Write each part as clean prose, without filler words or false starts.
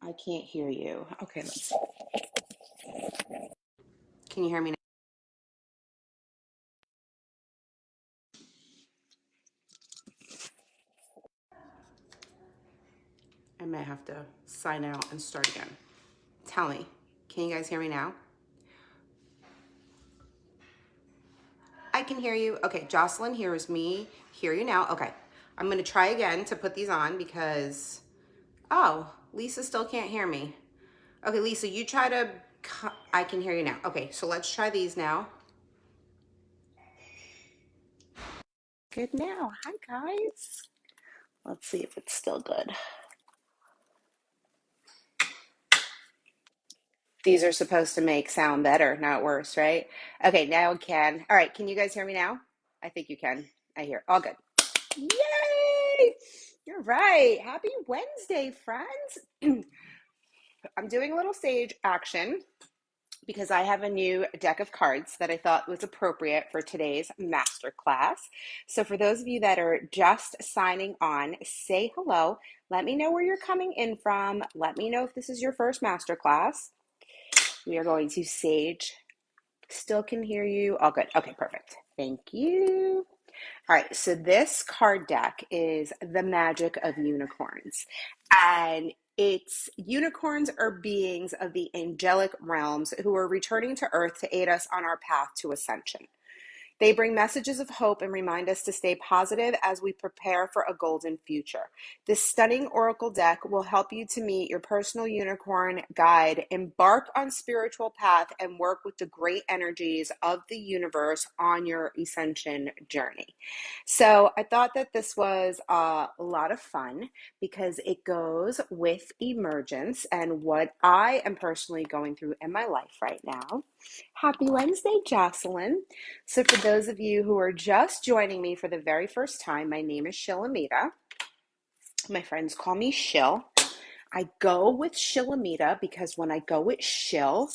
I can't hear you. Okay, let's see. Can you hear me now? I might have to sign out and start again. Tell me, can you guys hear me now? I can hear you. Okay, Jocelyn hears me. Hear you now. Okay, I'm gonna try again to put these on because, oh, Lisa still can't hear me. Okay, Lisa, you try to, I can hear you now. Okay, so let's try these now. Good now. Hi, guys. Let's see if it's still good. These are supposed to make sound better, not worse, right? Okay, now it can. All right, can you guys hear me now? I think you can. I hear. All good. Yay! You're right. Happy Wednesday, friends. I'm doing a little sage action because I have a new deck of cards that I thought was appropriate for today's masterclass. So for those of you that are just signing on, say hello. Let me know where you're coming in from. Let me know if this is your first masterclass. We are going to sage. Still can hear you. All good. Okay, perfect. Thank you. All right, so this card deck is the magic of unicorns. And it's unicorns are beings of the angelic realms who are returning to earth to aid us on our path to ascension. They bring messages of hope and remind us to stay positive as we prepare for a golden future. This stunning oracle deck will help you to meet your personal unicorn guide, embark on spiritual path, and work with the great energies of the universe on your ascension journey. So I thought that this was a lot of fun because it goes with emergence and what I am personally going through in my life right now. Happy Wednesday, Jocelyn. So for those of you who are just joining me for the very first time, my name is Shilamita. My friends call me Shill. I go with Shilamita because when I go with Shill,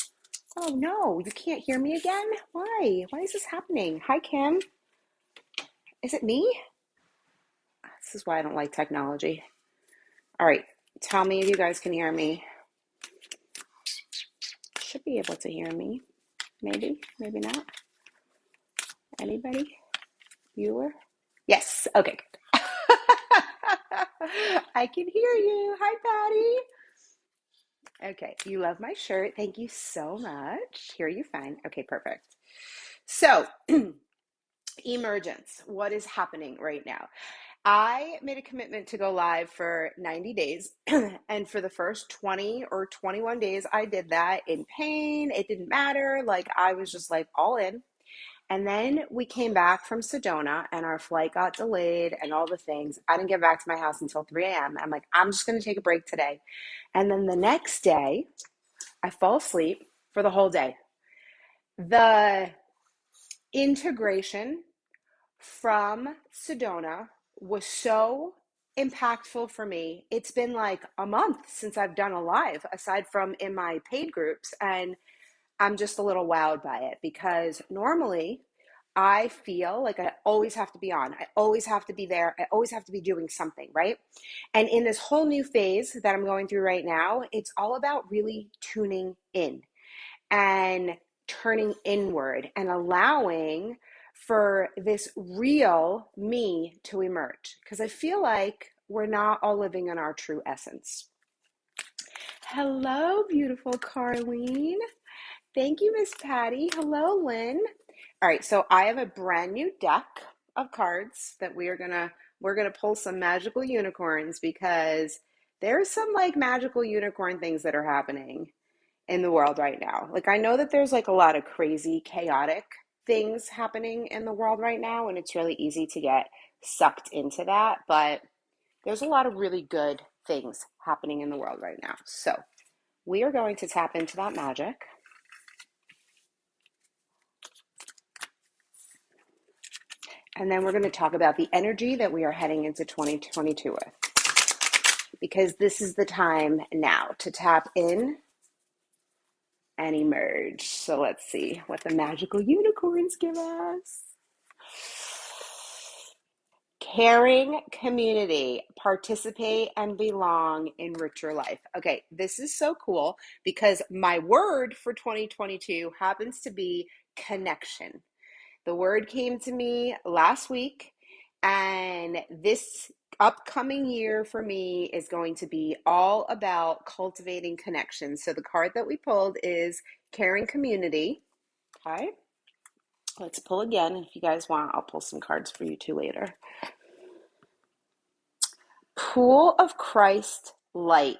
oh no, you can't hear me again? Why? Why is this happening? Hi, Kim. Is it me? This is why I don't like technology. All right, tell me if you guys can hear me. Should be able to hear me. Maybe, maybe not. Anybody? Viewer? Yes, okay, good. I can hear you. Hi, Patty. Okay, you love my shirt. Thank you so much. Hear you fine. Okay, perfect. So, emergence. What is happening right now? I made a commitment to go live for 90 days. And for the first 20 or 21 days, I did that in pain. It didn't matter. Like, I was just like all in. And then we came back from Sedona and our flight got delayed and all the things. I didn't get back to my house until 3 a.m. I'm like, I'm just going to take a break today. And then the next day, I fall asleep for the whole day. The integration from Sedona was so impactful for me. It's been like a month since I've done a live, aside from in my paid groups. And I'm just a little wowed by it because normally I feel like I always have to be on. I always have to be there. I always have to be doing something, right? And in this whole new phase that I'm going through right now, it's all about really tuning in and turning inward and allowing for this real me to emerge. Because I feel like we're not all living in our true essence. Hello, beautiful Carlene. Thank you, Miss Patty. Hello, Lynn. All right, so I have a brand new deck of cards that we're gonna pull some magical unicorns because there's some like magical unicorn things that are happening in the world right now. Like I know that there's like a lot of crazy, chaotic things happening in the world right now, and it's really easy to get sucked into that, but there's a lot of really good things happening in the world right now. So we are going to tap into that magic. And then we're going to talk about the energy that we are heading into 2022 with. Because this is the time now to tap in and emerge. So let's see what the magical unicorns give us. Caring community, participate and belong, enrich your life. Okay, this is so cool because my word for 2022 happens to be connection. The word came to me last week, and this upcoming year for me is going to be all about cultivating connection. So the card that we pulled is caring community. Okay, let's pull again. If you guys want, I'll pull some cards for you too later. Pool of Christ light.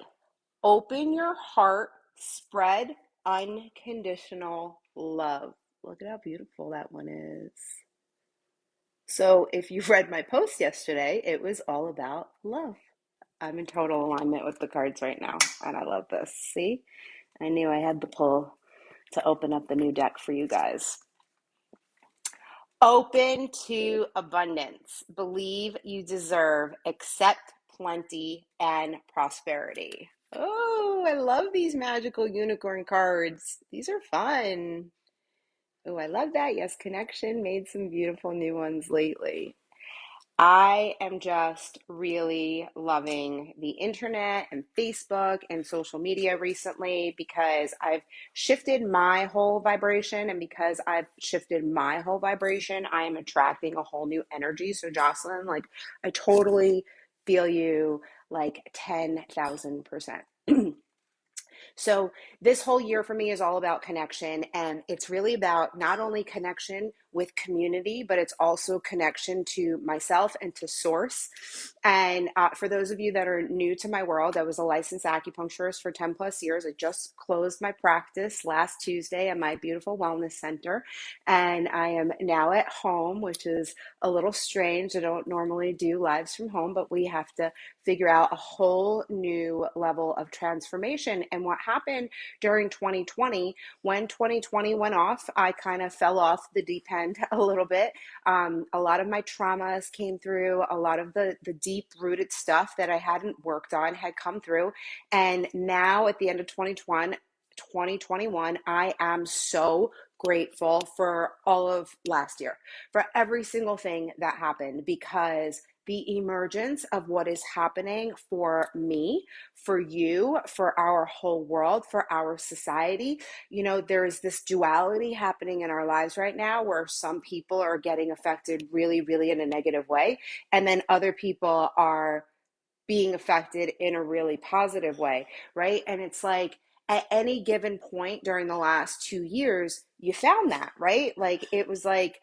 Open your heart, spread unconditional love. Look at how beautiful that one is. So if you read my post yesterday, it was all about love. I'm in total alignment with the cards right now, and I love this. See? I knew I had the pull to open up the new deck for you guys. Open to abundance. Believe you deserve, accept plenty and prosperity. Oh, I love these magical unicorn cards. These are fun. Oh, I love that. Yes, Connection made some beautiful new ones lately. I am just really loving the internet and Facebook and social media recently because I've shifted my whole vibration. And because I've shifted my whole vibration, I am attracting a whole new energy. So, Jocelyn, like, I totally feel you like 10,000%. So this whole year for me is all about connection, and it's really about not only connection with community, but it's also connection to myself and to source. And for those of you that are new to my world, I was a licensed acupuncturist for 10 plus years. I just closed my practice last Tuesday at my beautiful wellness center, and I am now at home, which is a little strange. I don't normally do lives from home, but we have to figure out a whole new level of transformation. And what happened during 2020, when 2020 went off, I kind of fell off the deep end a little bit. A lot of my traumas came through, a lot of the deep rooted stuff that I hadn't worked on had come through. And now at the end of 2021, I am so grateful for all of last year, for every single thing that happened, because the emergence of what is happening for me, for you, for our whole world, for our society. You know, there's this duality happening in our lives right now where some people are getting affected really, really in a negative way. And then other people are being affected in a really positive way, right? And it's like at any given point during the last 2 years, you found that, right? Like it was like,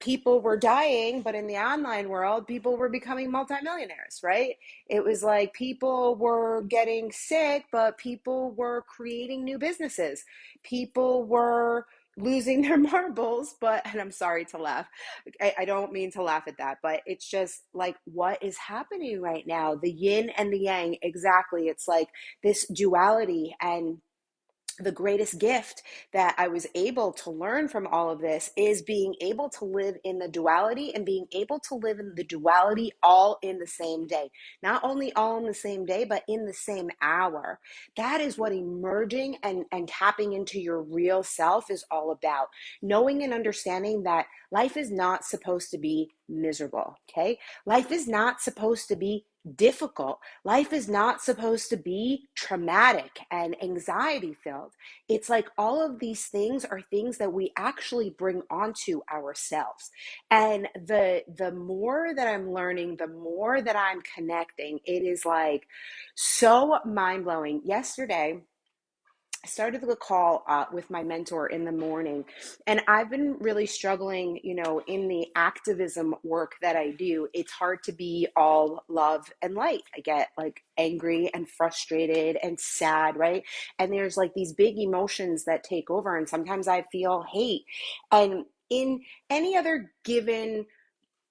people were dying, but in the online world, people were becoming multimillionaires, right? It was like people were getting sick, but people were creating new businesses. People were losing their marbles, but, and I'm sorry to laugh. I don't mean to laugh at that, but it's just like what is happening right now, the yin and the yang, exactly. It's like this duality. And the greatest gift that I was able to learn from all of this is being able to live in the duality, and being able to live in the duality all in the same day. Not only all in the same day, but in the same hour. That is what emerging and tapping into your real self is all about. Knowing and understanding that life is not supposed to be miserable, okay? Life is not supposed to be difficult. Life is not supposed to be traumatic and anxiety filled. It's like all of these things are things that we actually bring onto ourselves. And the more that I'm learning, the more that I'm connecting, it is like so mind-blowing. Yesterday, I started the call with my mentor in the morning, and I've been really struggling, you know, in the activism work that I do. It's hard to be all love and light. I get like angry and frustrated and sad, right? And there's like these big emotions that take over, and sometimes I feel hate. And in any other given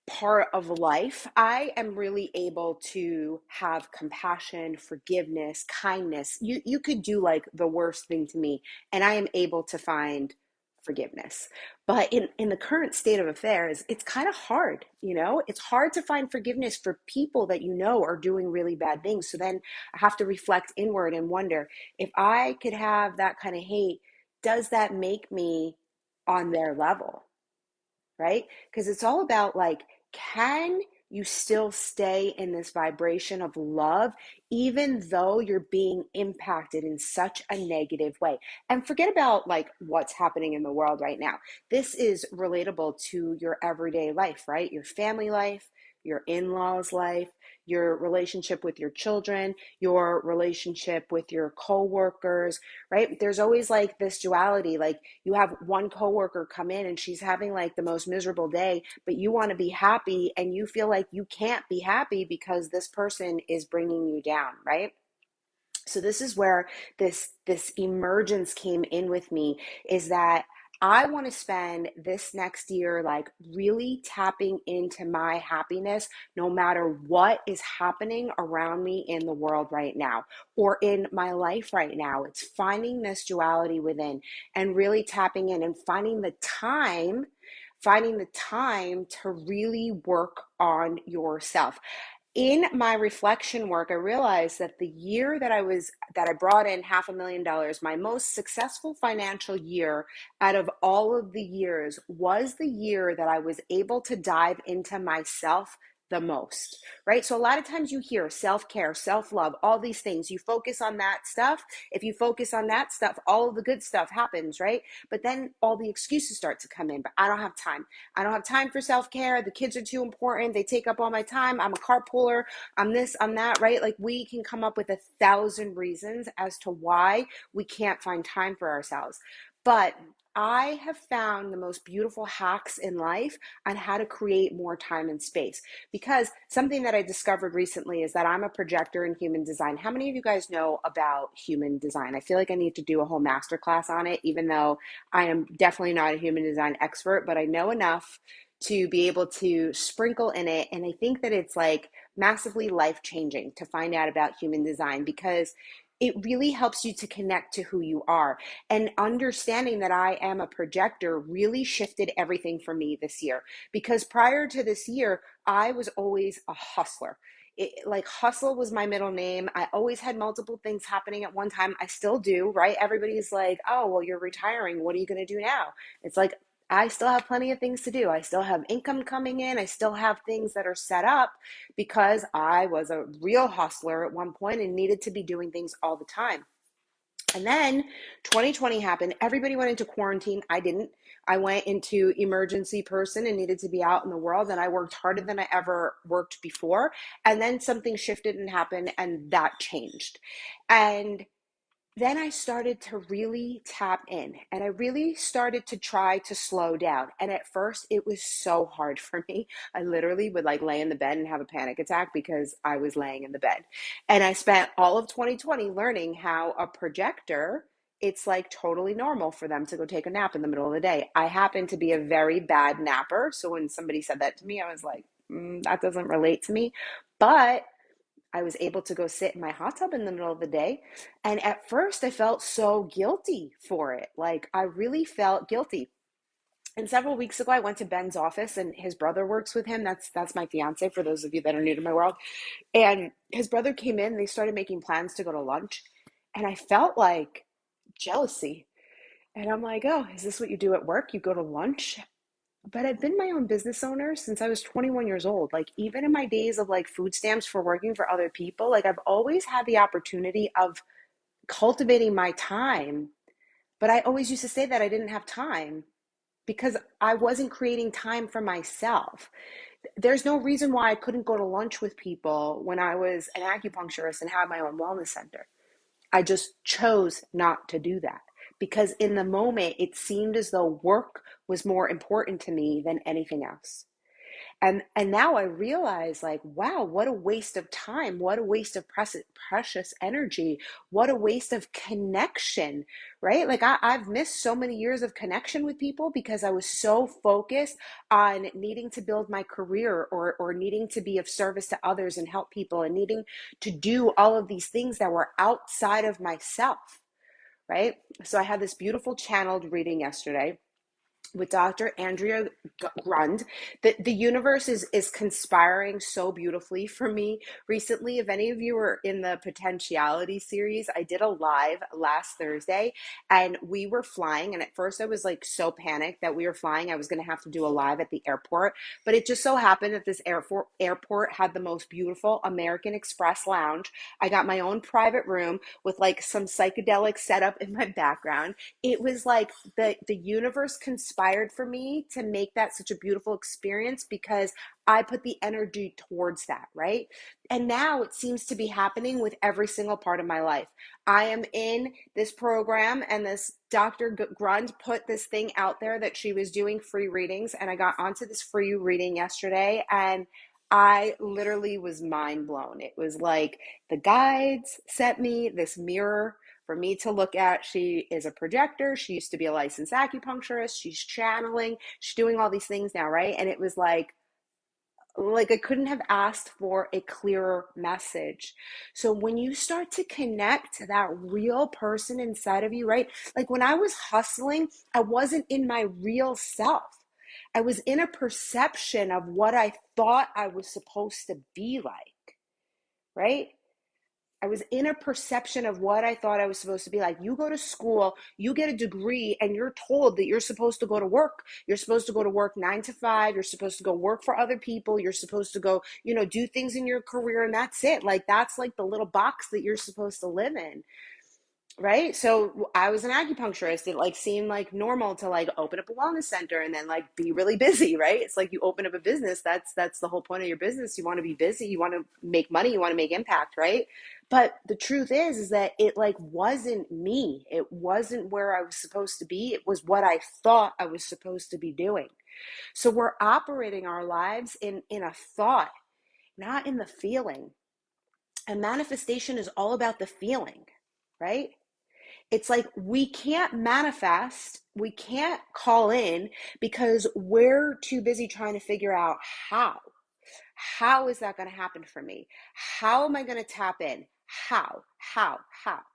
part of life, I am really able to have compassion, forgiveness, kindness. You could do like the worst thing to me, and I am able to find forgiveness. But in the current state of affairs, it's kind of hard, you know? It's hard to find forgiveness for people that you know are doing really bad things. So then I have to reflect inward and wonder, if I could have that kind of hate, does that make me on their level? Right? Because it's all about like, can you still stay in this vibration of love, even though you're being impacted in such a negative way. And forget about like what's happening in the world right now. This is relatable to your everyday life, right? Your family life, your in-laws' life, your relationship with your children, your relationship with your coworkers, right? There's always like this duality. Like you have one coworker come in and she's having like the most miserable day, but you want to be happy and you feel like you can't be happy because this person is bringing you down, right? So this is where this emergence came in with me, is that I want to spend this next year like really tapping into my happiness no matter what is happening around me in the world right now or in my life right now. It's finding this duality within and really tapping in and finding the time to really work on yourself. In my reflection work, I realized that the year that I brought in $500,000, my most successful financial year out of all of the years, was the year that I was able to dive into myself the most, right? So a lot of times you hear self-care, self-love, all these things. You focus on that stuff. If you focus on that stuff, all of the good stuff happens, right? But then all the excuses start to come in. But I don't have time. I don't have time for self-care. The kids are too important. They take up all my time. I'm a carpooler. I'm this, I'm that, right? Like we can come up with 1,000 reasons as to why we can't find time for ourselves. But I have found the most beautiful hacks in life on how to create more time and space. Because something that I discovered recently is that I'm a projector in human design. How many of you guys know about human design? I feel like I need to do a whole masterclass on it, even though I am definitely not a human design expert, but I know enough to be able to sprinkle in it. And I think that it's like massively life-changing to find out about human design because it really helps you to connect to who you are. And understanding that I am a projector really shifted everything for me this year. Because prior to this year, I was always a hustler. Like hustle was my middle name. I always had multiple things happening at one time. I still do, right? Everybody's like, oh, well, you're retiring. What are you going to do now? It's like, I still have plenty of things to do. I still have income coming in. I still have things that are set up because I was a real hustler at one point and needed to be doing things all the time. And then 2020 happened. Everybody went into quarantine. I didn't. I went into emergency person and needed to be out in the world. And I worked harder than I ever worked before. And then something shifted and happened, and that changed. And then I started to really tap in and I really started to try to slow down. And at first, it was so hard for me. I literally would like lay in the bed and have a panic attack because I was laying in the bed. And I spent all of 2020 learning how a projector, it's like totally normal for them to go take a nap in the middle of the day. I happen to be a very bad napper. So when somebody said that to me, I was like, that doesn't relate to me. But I was able to go sit in my hot tub in the middle of the day. And at first, I felt so guilty for it. Like, I really felt guilty. And several weeks ago, I went to Ben's office, and his brother works with him. That's my fiance, for those of you that are new to my world. And his brother came in, they started making plans to go to lunch. And I felt like jealousy. And I'm like, oh, is this what you do at work? You go to lunch? But I've been my own business owner since I was 21 years old. Like even in my days of like food stamps for working for other people, like I've always had the opportunity of cultivating my time. But I always used to say that I didn't have time because I wasn't creating time for myself. There's no reason why I couldn't go to lunch with people when I was an acupuncturist and had my own wellness center. I just chose not to do that because in the moment it seemed as though work was more important to me than anything else. And now I realize like, wow, what a waste of time, what a waste of precious energy, what a waste of connection, right? Like I've missed so many years of connection with people because I was so focused on needing to build my career or needing to be of service to others and help people and needing to do all of these things that were outside of myself, right? So I had this beautiful channeled reading yesterday. with Dr. Andrea Grund. The universe is conspiring so beautifully for me recently. If any of you were in the potentiality series, I did a live last Thursday and we were flying. And at first I was like so panicked that we were flying. I was going to have to do a live at the airport, but it just so happened that this airport had the most beautiful American Express lounge. I got my own private room with like some psychedelic setup in my background. It was like the universe conspired for me to make that such a beautiful experience because I put the energy towards that, right? And now it seems to be happening with every single part of my life. I am in this program, and this Dr. Grund put this thing out there that she was doing free readings, and I got onto this free reading yesterday, and I literally was mind blown. It was like the guides sent me this mirror for me to look at. She is a projector. She used to be a licensed acupuncturist. She's channeling. She's doing all these things now, right? And it was like I couldn't have asked for a clearer message. So when you start to connect to that real person inside of you, right? Like when I was hustling, I wasn't in my real self. I was in a perception of what I thought I was supposed to be like, right? I was in a perception of what I thought I was supposed to be like. You go to school, you get a degree, and you're told that you're supposed to go to work. You're supposed to go to work 9 to 5. You're supposed to go work for other people. You're supposed to go, do things in your career, and that's it. Like, that's like the little box that you're supposed to live in. Right. So I was an acupuncturist. It like seemed like normal to like open up a wellness center and then like be really busy. Right. It's like you open up a business. That's the whole point of your business. You want to be busy. You want to make money. You want to make impact. Right. But the truth is that it like wasn't me. It wasn't where I was supposed to be. It was what I thought I was supposed to be doing. So we're operating our lives in a thought, not in the feeling. And manifestation is all about the feeling, right? It's like we can't manifest, we can't call in because we're too busy trying to figure out how. How is that going to happen for me? How am I going to tap in? How,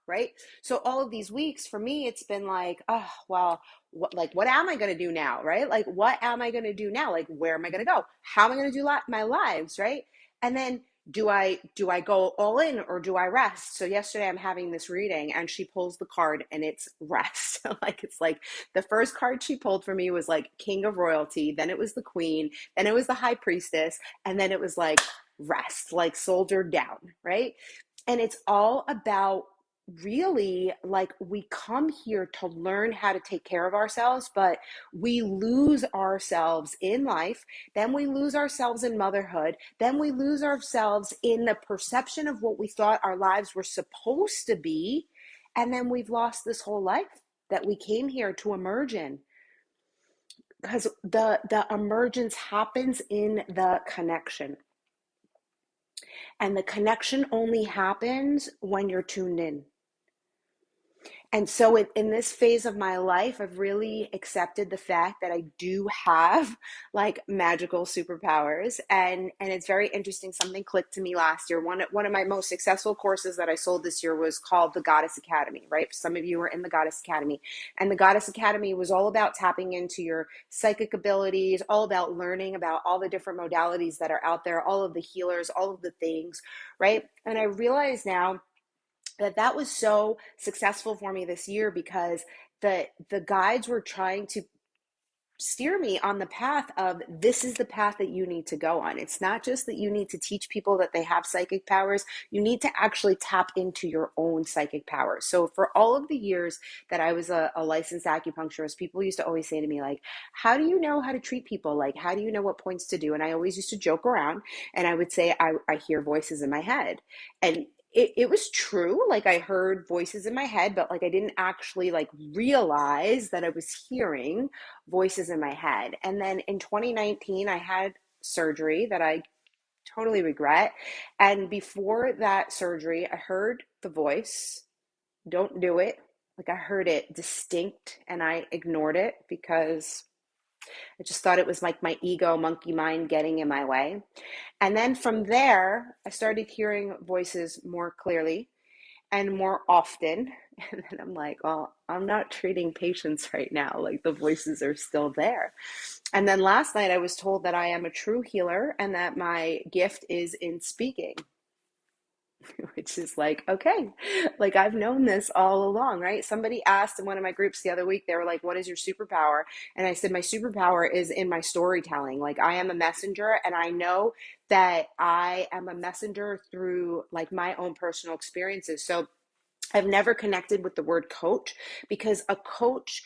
right? So all of these weeks for me, it's been like, oh, well, what am I going to do now, right? Like, what am I going to do now? Like, where am I going to go? How am I going to do my lives, right? And then do I go all in or do I rest? So yesterday I'm having this reading and she pulls the card and it's rest. Like it's like the first card she pulled for me was like King of Royalty, then it was the Queen, then it was the High Priestess, and then it was like rest, like soldier down, right? And it's all about really like we come here to learn how to take care of ourselves, but we lose ourselves in life, then we lose ourselves in motherhood, then we lose ourselves in the perception of what we thought our lives were supposed to be, and then we've lost this whole life that we came here to emerge in, because the emergence happens in the connection, and the connection only happens when you're tuned in. And so in this phase of my life, I've really accepted the fact that I do have like magical superpowers. And it's very interesting. Something clicked to me last year. One of my most successful courses that I sold this year was called the Goddess Academy, right? Some of you were in the Goddess Academy. And the Goddess Academy was all about tapping into your psychic abilities, all about learning about all the different modalities that are out there, all of the healers, all of the things, right? And I realize now that was so successful for me this year because the guides were trying to steer me on the path of this is the path that you need to go on. It's not just that you need to teach people that they have psychic powers. You need to actually tap into your own psychic powers. So for all of the years that I was a licensed acupuncturist, people used to always say to me like, how do you know how to treat people? Like, how do you know what points to do? And I always used to joke around and I would say, I hear voices in my head. And it was true. Like I heard voices in my head, but like I didn't actually like realize that I was hearing voices in my head. And then in 2019, I had surgery that I totally regret. And before that surgery, I heard the voice, don't do it. Like I heard it distinct and I ignored it because I just thought it was like my ego monkey mind getting in my way. And then from there, I started hearing voices more clearly and more often. And then I'm like, well, I'm not treating patients right now. Like the voices are still there. And then last night I was told that I am a true healer and that my gift is in speaking. Which is like, okay, like I've known this all along, right? Somebody asked in one of my groups the other week, they were like, what is your superpower? And I said, my superpower is in my storytelling. Like I am a messenger, and I know that I am a messenger through like my own personal experiences. So I've never connected with the word coach, because a coach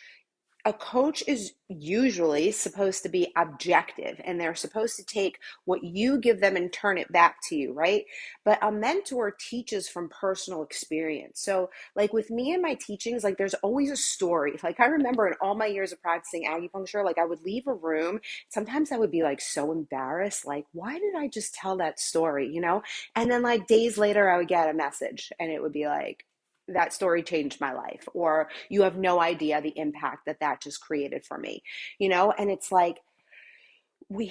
is usually supposed to be objective, and they're supposed to take what you give them and turn it back to you, right? But a mentor teaches from personal experience. So like with me and my teachings, like there's always a story. Like I remember in all my years of practicing acupuncture, like I would leave a room. Sometimes I would be like so embarrassed, like, why did I just tell that story, And then like days later, I would get a message and it would be like, that story changed my life, or you have no idea the impact that that just created for me, and it's like when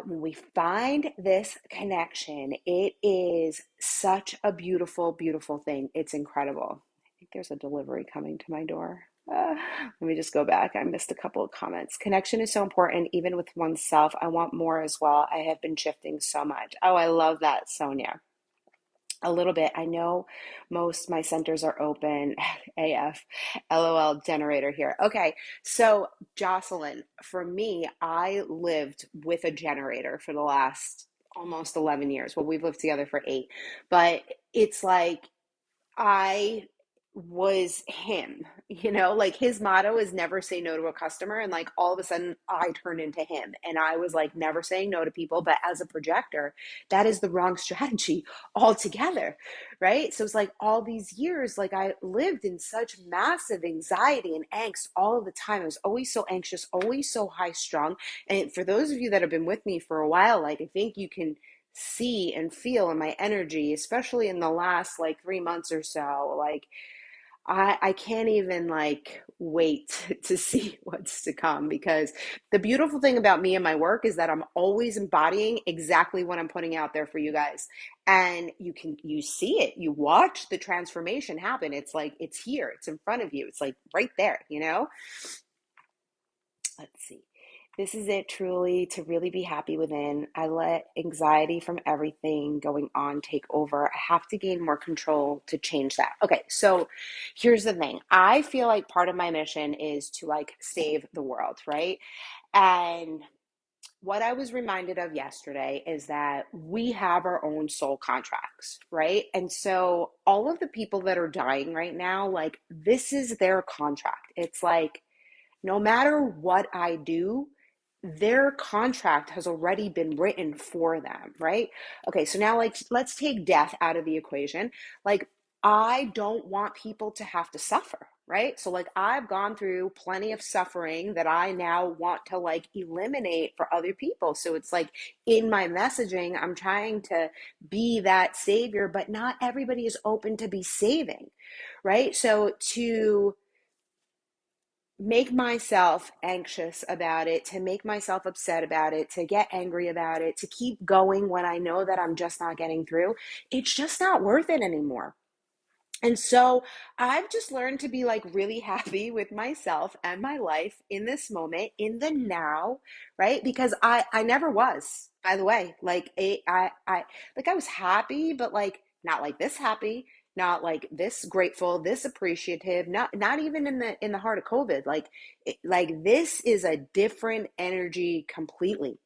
we find this connection, it is such a beautiful, beautiful thing. It's incredible. I think there's a delivery coming to my door. Let me just go back. I missed a couple of comments. Connection is so important, even with oneself. I want more as well. I have been shifting so much. Oh, I love that, Sonia. A little bit. I know most my centers are open. AF, LOL generator here. Okay, so Jocelyn, for me, I lived with a generator for the last almost 11 years. Well, we've lived together for 8, but it's like I was him, like his motto is never say no to a customer. And like all of a sudden I turned into him, and I was like never saying no to people. But as a projector, that is the wrong strategy altogether. Right. So it's like all these years, like I lived in such massive anxiety and angst all of the time. I was always so anxious, always so high strung. And for those of you that have been with me for a while, like I think you can see and feel in my energy, especially in the last like 3 months or so, like I can't even like wait to see what's to come, because the beautiful thing about me and my work is that I'm always embodying exactly what I'm putting out there for you guys. And you see it, you watch the transformation happen. It's like it's here, it's in front of you, it's like right there. Let's see. This is it truly to really be happy within. I let anxiety from everything going on take over. I have to gain more control to change that. Okay, so here's the thing. I feel like part of my mission is to like save the world, right? And what I was reminded of yesterday is that we have our own soul contracts, right? And so all of the people that are dying right now, like this is their contract. It's like no matter what I do, their contract has already been written for them, right? Okay, so now like let's take death out of the equation. Like I don't want people to have to suffer, right? So like I've gone through plenty of suffering that I now want to like eliminate for other people. So it's like in my messaging, I'm trying to be that savior, but not everybody is open to be saving, right? So to make myself anxious about it, to make myself upset about it, to get angry about it, to keep going when I know that I'm just not getting through, it's just not worth it anymore. And so I've just learned to be like really happy with myself and my life in this moment, in the now, right? Because I never was, by the way. Like I was happy, but like not like this happy, not like this grateful, this appreciative, not even in the heart of COVID. Like this is a different energy completely.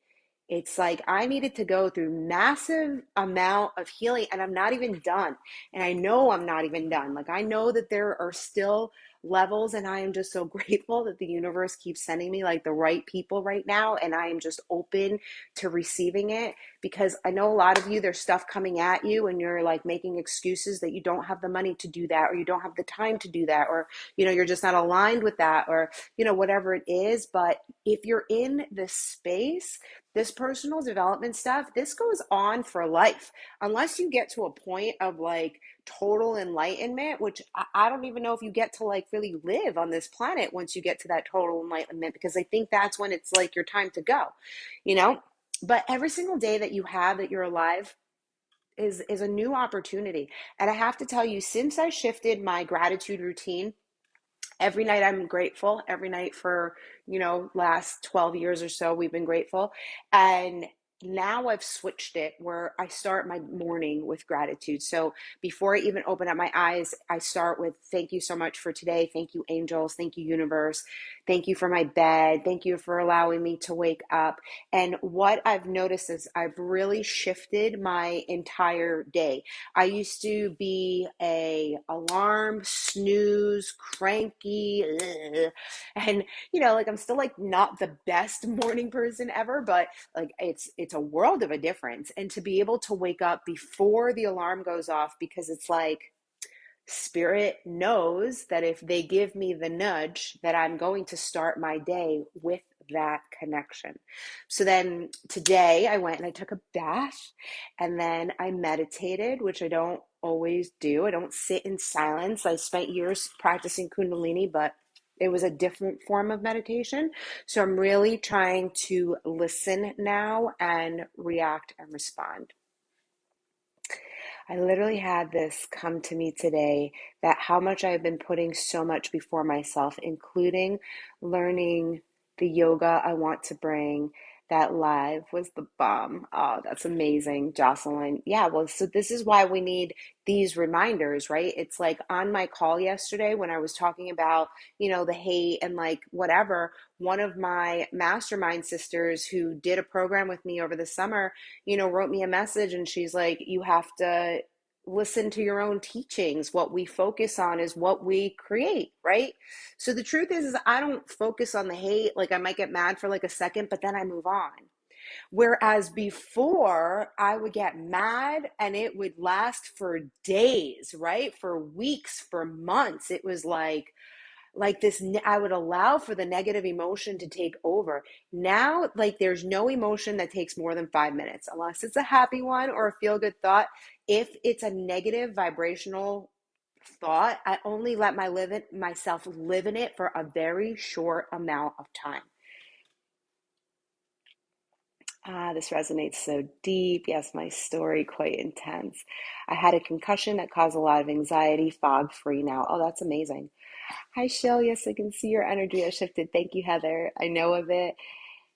It's like I needed to go through massive amount of healing, and I'm not even done. And I know I'm not even done. Like I know that there are still levels, and I am just so grateful that the universe keeps sending me like the right people right now, and I am just open to receiving it, because I know a lot of you, there's stuff coming at you and you're like making excuses that you don't have the money to do that, or you don't have the time to do that, or you're just not aligned with that, or whatever it is. But if you're in this space, this personal development stuff, this goes on for life, unless you get to a point of like total enlightenment, which I don't even know if you get to like really live on this planet once you get to that total enlightenment, because I think that's when it's like your time to go, you know? But every single day that you have that you're alive, is a new opportunity. And I have to tell you, since I shifted my gratitude routine, every night I'm grateful. Every night for, last 12 years or so, we've been grateful. And now I've switched it where I start my morning with gratitude. So before I even open up my eyes, I start with thank you so much for today. Thank you, angels. Thank you, universe. Thank you for my bed. Thank you for allowing me to wake up. And what I've noticed is I've really shifted my entire day. I used to be a alarm, snooze, cranky, and like I'm still like not the best morning person ever, but like it's a world of a difference. And to be able to wake up before the alarm goes off, because it's like Spirit knows that if they give me the nudge, that I'm going to start my day with that connection. So then today I went and I took a bath, and then I meditated, which I don't always do. I don't sit in silence. I spent years practicing Kundalini, but it was a different form of meditation. So I'm really trying to listen now and react and respond. I literally had this come to me today, that how much I've been putting so much before myself, including learning the yoga I want to bring. That live was the bomb. Oh, that's amazing, Jocelyn. Yeah, well, so this is why we need these reminders, right? It's like on my call yesterday when I was talking about, the hate and like whatever, one of my mastermind sisters who did a program with me over the summer, wrote me a message, and she's like, you have to listen to your own teachings. What we focus on is what we create, right? So the truth is I don't focus on the hate. Like I might get mad for like a second, but then I move on. Whereas before I would get mad and it would last for days, right? For weeks, for months. It was like this, I would allow for the negative emotion to take over. Now, like there's no emotion that takes more than 5 minutes, unless it's a happy one or a feel good thought. If it's a negative vibrational thought, I only let myself live in it for a very short amount of time. This resonates so deep. Yes, my story quite intense. I had a concussion that caused a lot of anxiety, fog free now. Oh, that's amazing. Hi, Shell. Yes, I can see your energy has shifted. Thank you, Heather. I know of it.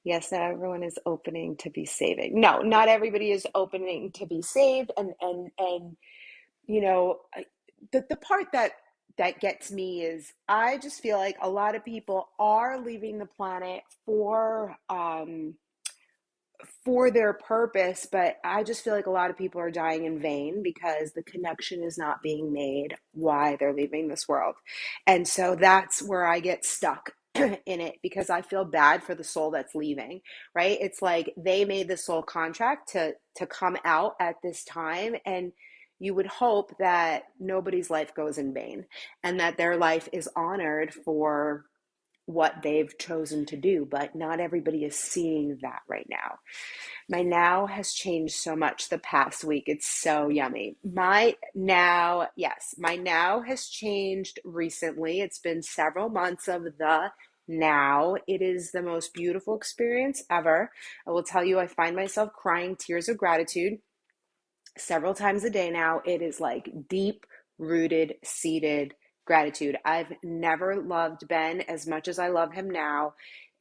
Yes, not everyone is opening to be saving. No, not everybody is opening to be saved. And you know, the part that gets me is I just feel like a lot of people are leaving the planet for their purpose, but I just feel like a lot of people are dying in vain because the connection is not being made why they're leaving this world. And so that's where I get stuck in it, because I feel bad for the soul that's leaving, right? It's like they made the soul contract to come out at this time, and you would hope that nobody's life goes in vain and that their life is honored for what they've chosen to do, but not everybody is seeing that right now. My now has changed so much the past week. It's so yummy. My now has changed recently. It's been several months of the now. It is the most beautiful experience ever. I will tell you, I find myself crying tears of gratitude several times a day now. It is like deep rooted, seated gratitude. I've never loved Ben as much as I love him now.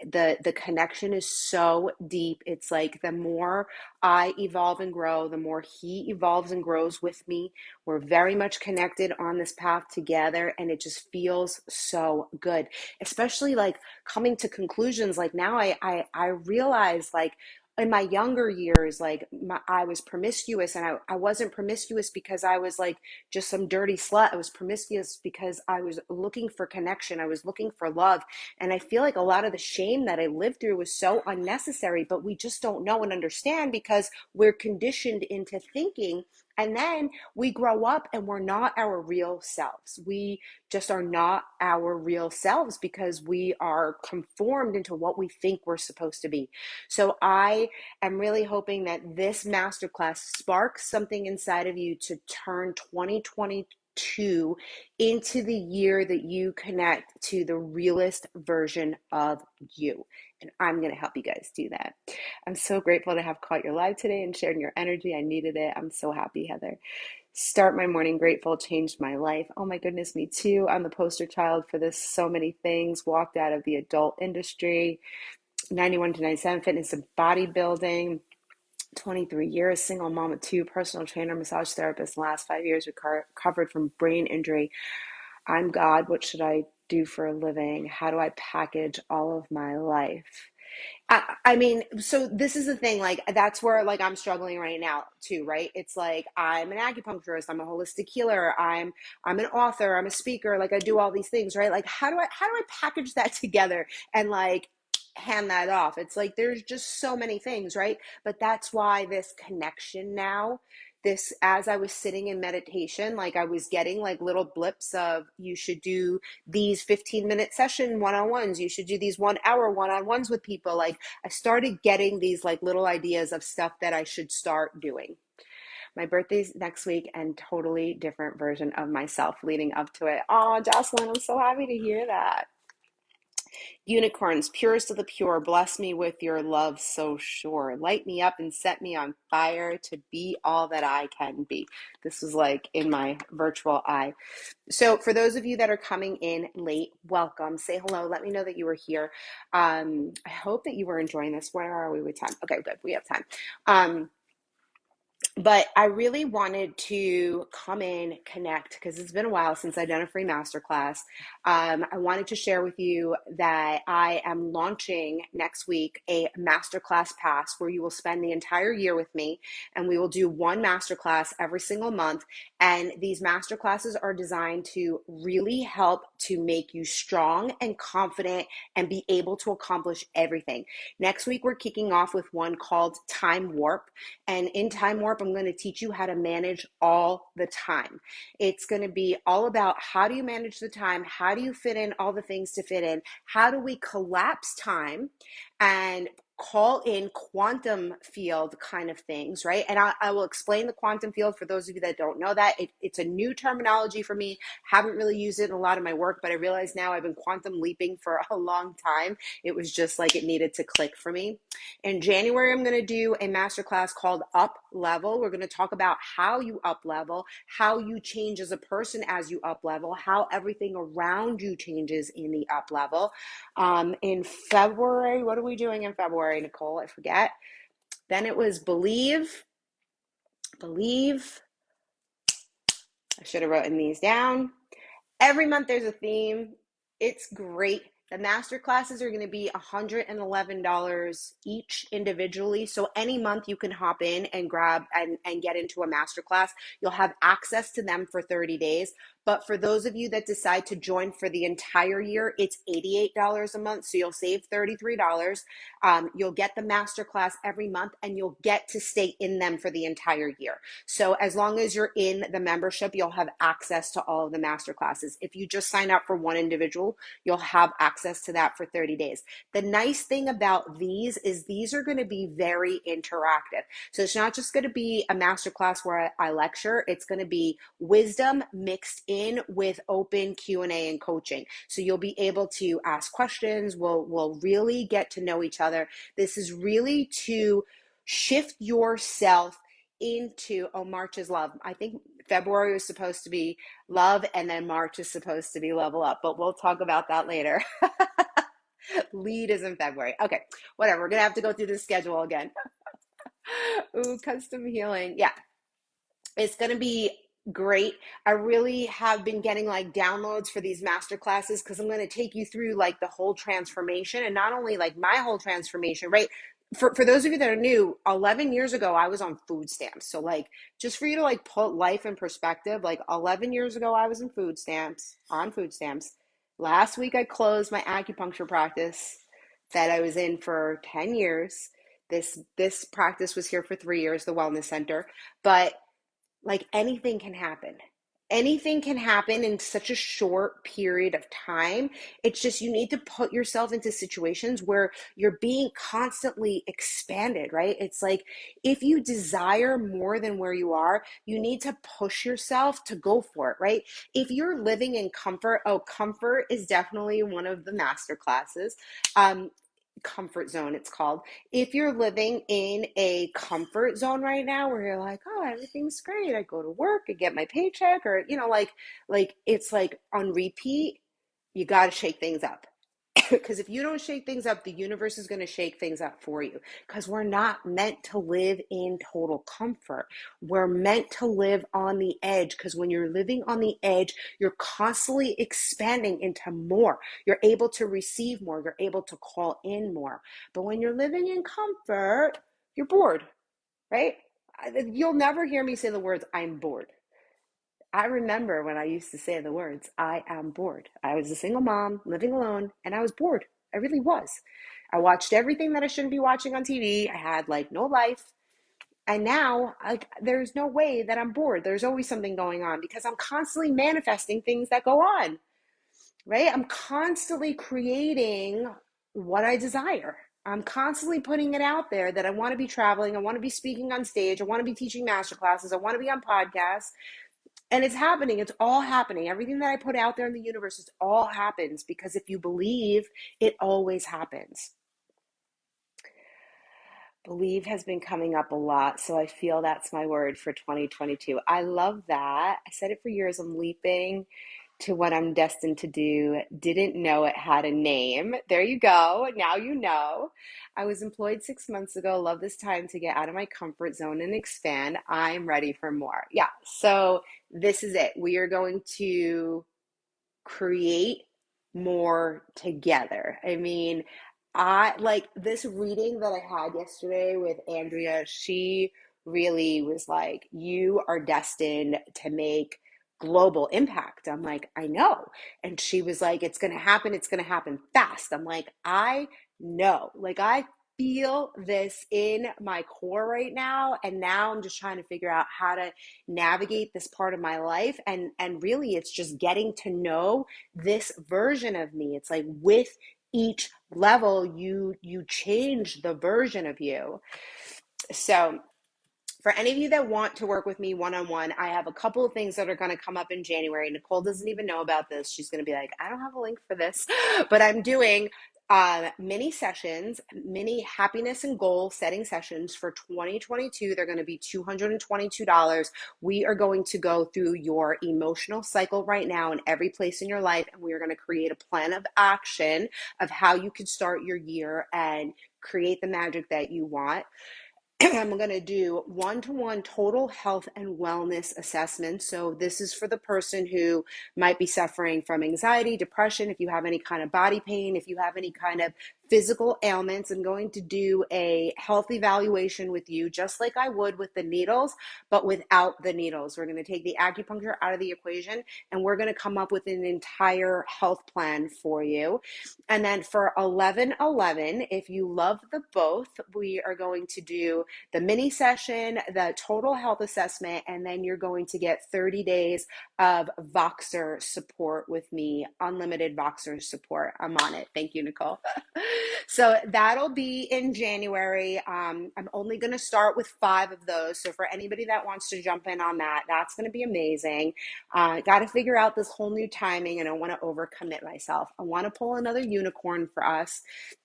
The connection is so deep. It's like the more I evolve and grow, the more he evolves and grows with me. We're very much connected on this path together, and it just feels so good. Especially like coming to conclusions. Like now I realize, like, in my younger years, like I was promiscuous, and I wasn't promiscuous because I was like just some dirty slut. I was promiscuous because I was looking for connection. I was looking for love. And I feel like a lot of the shame that I lived through was so unnecessary, but we just don't know and understand because we're conditioned into thinking. And then we grow up and we're not our real selves. We just are not our real selves because we are conformed into what we think we're supposed to be. So I am really hoping that this masterclass sparks something inside of you to turn 2020 2022 into the year that you connect to the realest version of you. And I'm going to help you guys do that. I'm so grateful to have caught your live today and sharing your energy. I needed it. I'm so happy, Heather. Start my morning grateful, changed my life. Oh my goodness, me too. I'm the poster child for this. So many things. Walked out of the adult industry, 91 to 97 fitness and bodybuilding, 23 years, single mom of two, personal trainer, massage therapist. The last 5 years recovered from brain injury. I'm God. What should I do for a living? How do I package all of my life? I mean, so this is the thing, like that's where like I'm struggling right now too, right? It's like I'm an acupuncturist, I'm a holistic healer, I'm an author, I'm a speaker, like I do all these things, right? Like how do I package that together and like hand that off? It's like there's just so many things, right? But that's why this connection now, this as I was sitting in meditation, like I was getting like little blips of you should do these 15-minute session one-on-ones, you should do these 1 hour one-on-ones with people. Like I started getting these like little ideas of stuff that I should start doing. My birthday's next week and totally different version of myself leading up to it. Oh, Jocelyn, I'm so happy to hear that. Unicorns, purest of the pure, bless me with your love so sure. Light me up and set me on fire to be all that I can be. This was like in my virtual eye. So for those of you that are coming in late, welcome. Say hello. Let me know that you were here. I hope that you were enjoying this. Where are we with time? Okay, good. We have time. But I really wanted to come in, connect, because it's been a while since I've done a free masterclass. I wanted to share with you that I am launching next week a masterclass pass where you will spend the entire year with me, and we will do one masterclass every single month. And these masterclasses are designed to really help to make you strong and confident and be able to accomplish everything. Next week, we're kicking off with one called Time Warp. And in Time Warp, I'm going to teach you how to manage all the time. It's going to be all about how do you manage the time? How do you fit in all the things to fit in? How do we collapse time and call in quantum field kind of things, right? And I will explain the quantum field for those of you that don't know that. It's a new terminology for me. Haven't really used it in a lot of my work, but I realize now I've been quantum leaping for a long time. It was just like it needed to click for me. In January, I'm going to do a masterclass called Up Level. We're going to talk about how you up level, how you change as a person as you up level, how everything around you changes in the up level. In February, what are we doing in February, Nicole? I forget. Then it was Believe. I should have written these down. Every month there's a theme. It's great. The master classes are going to be $111 each individually. So any month you can hop in and grab and get into a master class. You'll have access to them for 30 days. But for those of you that decide to join for the entire year, it's $88 a month. So you'll save $33. You'll get the master class every month and you'll get to stay in them for the entire year. So as long as you're in the membership, you'll have access to all of the master classes. If you just sign up for one individual, you'll have access to that for 30 days. The nice thing about these is these are going to be very interactive. So it's not just going to be a master class where I lecture. It's going to be wisdom mixed in with open Q&A and coaching. So you'll be able to ask questions. We'll really get to know each other. This is really to shift yourself into, oh, March is love. I think February was supposed to be love, and then March is supposed to be level up, but we'll talk about that later. Lead is in February. Okay, whatever. We're going to have to go through the schedule again. Ooh, custom healing. Yeah, it's going to be great. I really have been getting like downloads for these master classes because I'm going to take you through like the whole transformation, and not only like my whole transformation, right? For those of you that are new, 11 years ago, I was on food stamps. So like, just for you to like put life in perspective, like 11 years ago, I was on food stamps. Last week, I closed my acupuncture practice that I was in for 10 years. This practice was here for 3 years, the wellness center, but like anything can happen. anything can happen in such a short period of time. It's just you need to put yourself into situations where you're being constantly expanded, right? It's like if you desire more than where you are, you need to push yourself to go for it, right? If you're living in comfort, oh, comfort is definitely one of the master classes. Comfort zone, it's called. If you're living in a comfort zone right now where you're like, oh, everything's great, I go to work, I get my paycheck, or like it's like on repeat, you got to shake things up. Because if you don't shake things up, the universe is going to shake things up for you. Because we're not meant to live in total comfort. We're meant to live on the edge. Because when you're living on the edge, you're constantly expanding into more. You're able to receive more. You're able to call in more. But when you're living in comfort, you're bored, right? You'll never hear me say the words, I'm bored. I remember when I used to say the words, I am bored. I was a single mom living alone and I was bored. I really was. I watched everything that I shouldn't be watching on TV. I had like no life. And now there's no way that I'm bored. There's always something going on because I'm constantly manifesting things that go on, right? I'm constantly creating what I desire. I'm constantly putting it out there that I want to be traveling. I want to be speaking on stage. I want to be teaching master classes. I want to be on podcasts. And it's happening. It's all happening. Everything that I put out there in the universe, it all happens because if you believe, it always happens. Believe has been coming up a lot, so I feel that's my word for 2022. I love that. I said it for years. I'm leaping to what I'm destined to do. Didn't know it had a name. There you go. Now you know. I was employed 6 months ago. Love this time to get out of my comfort zone and expand. I'm ready for more. Yeah. So this is it. We are going to create more together. I mean, I like this reading that I had yesterday with Andrea. She really was like, you are destined to make global impact. I'm like, I know. And she was like, it's going to happen. It's going to happen fast. I'm like, I know. Like, I feel this in my core right now. And now I'm just trying to figure out how to navigate this part of my life. And really, it's just getting to know this version of me. It's like with each level, you change the version of you. So for any of you that want to work with me one-on-one, I have a couple of things that are going to come up in January. Nicole doesn't even know about this. She's going to be like, I don't have a link for this, but I'm doing mini sessions, mini happiness and goal setting sessions for 2022. They're going to be $222. We are going to go through your emotional cycle right now in every place in your life, and we are going to create a plan of action of how you can start your year and create the magic that you want. I'm going to do one-to-one total health and wellness assessments. So this is for the person who might be suffering from anxiety, depression, if you have any kind of body pain, if you have any kind of physical ailments. I'm going to do a health evaluation with you, just like I would with the needles, but without the needles. We're going to take the acupuncture out of the equation, and we're going to come up with an entire health plan for you. And then for 11/11, if you love the both, we are going to do the mini session, the total health assessment, and then you're going to get 30 days of Voxer support with me, unlimited Voxer support. I'm on it. Thank you, Nicole. So that'll be in January. I'm only going to start with 5 of those. So for anybody that wants to jump in on that, that's going to be amazing. Got to figure out this whole new timing, and I want to overcommit myself. I want to pull another unicorn for us.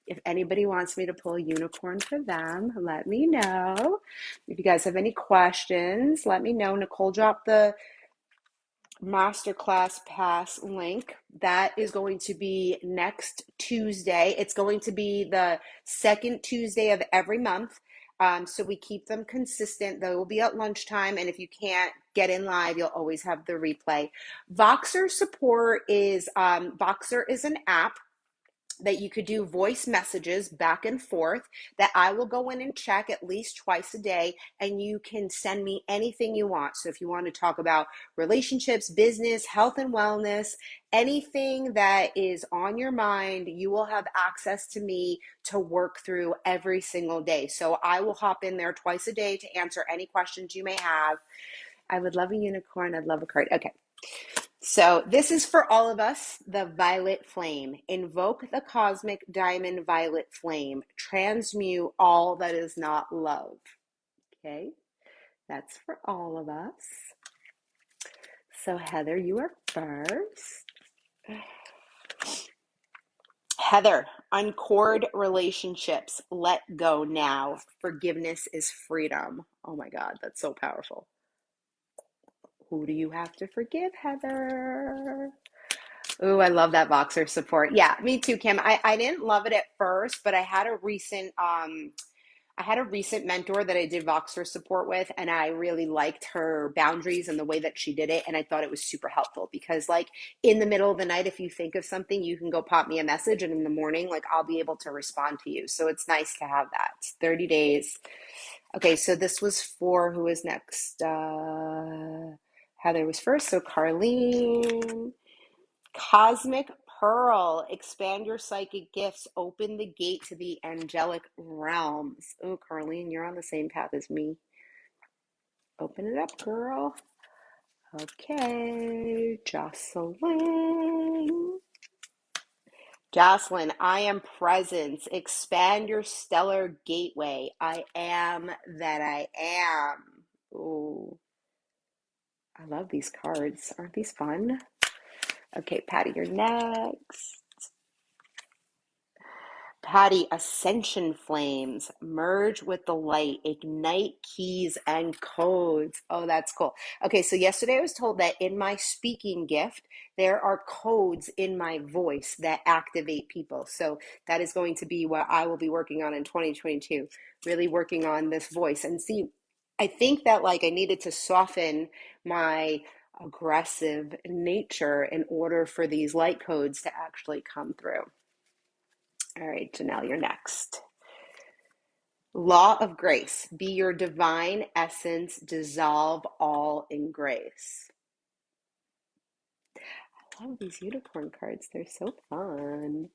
If anybody wants me to pull a unicorn for them, let me know. If you guys have any questions, let me know. Nicole dropped the masterclass pass link. That is going to be next Tuesday. It's going to be the second Tuesday of every month. So we keep them consistent. They will be at lunchtime. And if you can't get in live, you'll always have the replay. Voxer Support is, Voxer is an app that you could do voice messages back and forth that I will go in and check at least twice a day, and you can send me anything you want. So if you want to talk about relationships, business, health and wellness, anything that is on your mind, you will have access to me to work through every single day. So I will hop in there twice a day to answer any questions you may have. I would love a unicorn. I'd love a card. Okay. So this is for all of us, the violet flame. Invoke the cosmic diamond violet flame. Transmute all that is not love. Okay, that's for all of us. So Heather, you are first. Heather, uncord relationships. Let go now. Forgiveness is freedom. Oh my God, that's so powerful. Who do you have to forgive, Heather? Ooh, I love that Voxer support. Yeah, me too, Kim. I didn't love it at first, but I had a recent mentor that I did Voxer support with, and I really liked her boundaries and the way that she did it. And I thought it was super helpful because, like, in the middle of the night, if you think of something, you can go pop me a message, and in the morning, like, I'll be able to respond to you. So it's nice to have that. 30 days. Okay, so this was for who was next? Heather was first. So Carlene. Cosmic Pearl, expand your psychic gifts, open the gate to the angelic realms. Oh, Carlene, you're on the same path as me. Open it up, girl. Okay, Jocelyn. Jocelyn, I am presence. Expand your stellar gateway. I am that I am. Oh, I love these cards. Aren't these fun? Okay, Patty, you're next. Patty, ascension flames, merge with the light, ignite keys and codes. Oh, that's cool. Okay, so yesterday I was told that in my speaking gift, there are codes in my voice that activate people. So that is going to be what I will be working on in 2022, really working on this voice. And see, I think that like I needed to soften my aggressive nature in order for these light codes to actually come through. All right, Janelle, you're next. Law of grace. Be your divine essence. Dissolve all in grace. I love these unicorn cards. They're so fun.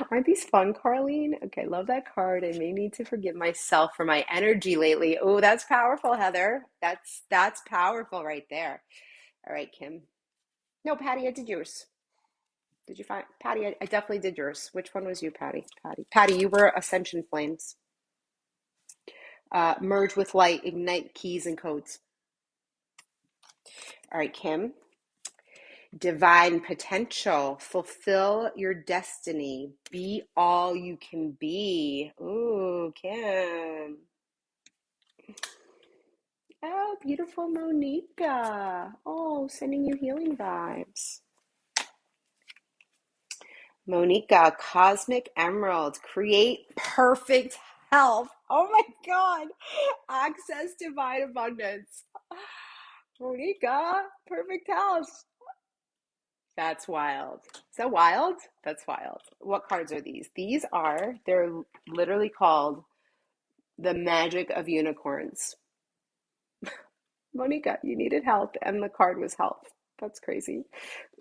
Aren't these fun, Carlene? Okay, love that card. I may need to forgive myself for my energy lately. Oh, that's powerful, Heather. That's powerful right there. All right, Kim. No, Patty, I did yours. Did you find Patty? I definitely did yours. Which one was you, Patty? Patty, you were Ascension Flames. Merge with light, ignite keys and codes. All right, Kim. Divine potential, fulfill your destiny, be all you can be. Ooh, Kim. Oh, beautiful Monica. Oh, sending you healing vibes. Monica, cosmic emerald, create perfect health. Oh my God. Access divine abundance. Monica, perfect health. That's wild. Is that wild? That's wild. What cards are these? They're literally called the magic of unicorns. Monica, you needed help, and the card was health. That's crazy.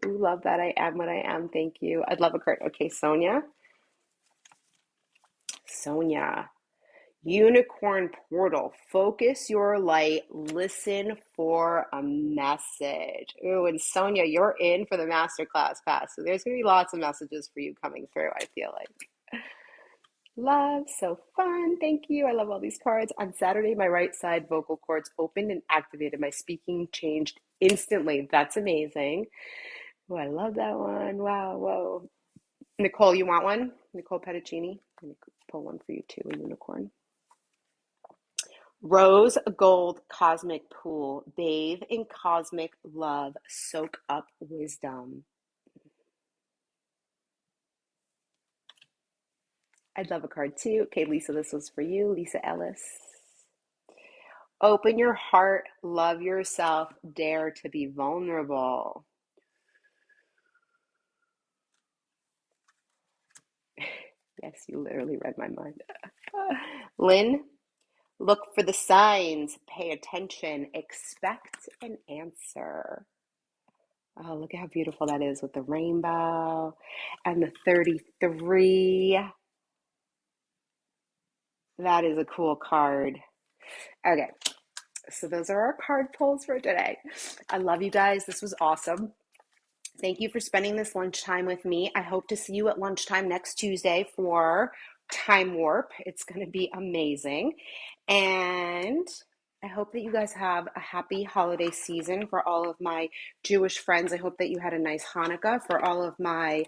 Ooh, love that. I am what I am. Thank you. I'd love a card. Okay, Sonia. Sonia. Unicorn portal. Focus your light. Listen for a message. Ooh, and Sonia, you're in for the masterclass pass. So there's going to be lots of messages for you coming through, I feel like. Love, so fun. Thank you. I love all these cards. On Saturday, my right side vocal cords opened and activated. My speaking changed instantly. That's amazing. Oh, I love that one. Wow, whoa. Nicole, you want one? Nicole Petticini? Let me pull one for you too, a unicorn. Rose gold cosmic pool. Bathe in cosmic love. Soak up wisdom. I'd love a card too. Okay, Lisa, this was for you. Lisa Ellis. Open your heart, love yourself, dare to be vulnerable. Yes, you literally read my mind. Lynn, look for the signs, pay attention, expect an answer. Oh, look at how beautiful that is with the rainbow and the 33. That is a cool card. Okay, So those are our card pulls for today. I love you guys. This was awesome. Thank you for spending this lunchtime with me. I hope to see you at lunchtime next Tuesday for Time Warp. It's going to be amazing. And I hope that you guys have a happy holiday season. For all of my Jewish friends, I hope that you had a nice Hanukkah. For all of my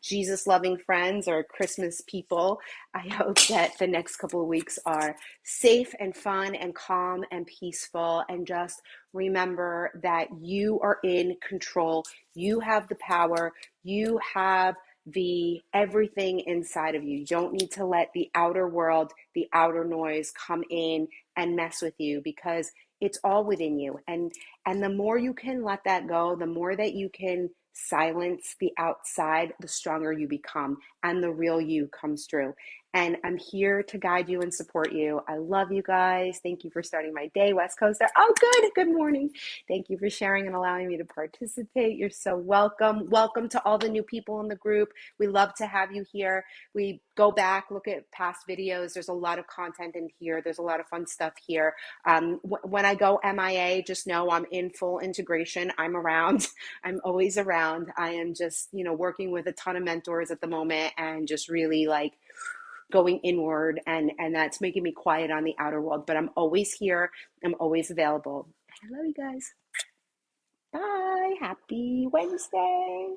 Jesus loving friends or Christmas people, I hope that the next couple of weeks are safe and fun and calm and peaceful, and just remember that you are in control. You have the power. You have the everything inside of you. You don't need to let the outer world, the outer noise come in and mess with you, because it's all within you. And the more you can let that go, the more that you can silence the outside, the stronger you become and the real you comes through. And I'm here to guide you and support you. I love you guys. Thank you for starting my day, West Coaster. Oh, good. Good morning. Thank you for sharing and allowing me to participate. You're so welcome. Welcome to all the new people in the group. We love to have you here. We go back, look at past videos. There's a lot of content in here. There's a lot of fun stuff here. When I go MIA, just know I'm in full integration. I'm around. I'm always around. I am just, working with a ton of mentors at the moment, and just really like going inward, and that's making me quiet on the outer world, but I'm always here. I'm always available. I love you guys. Bye. Happy Wednesday.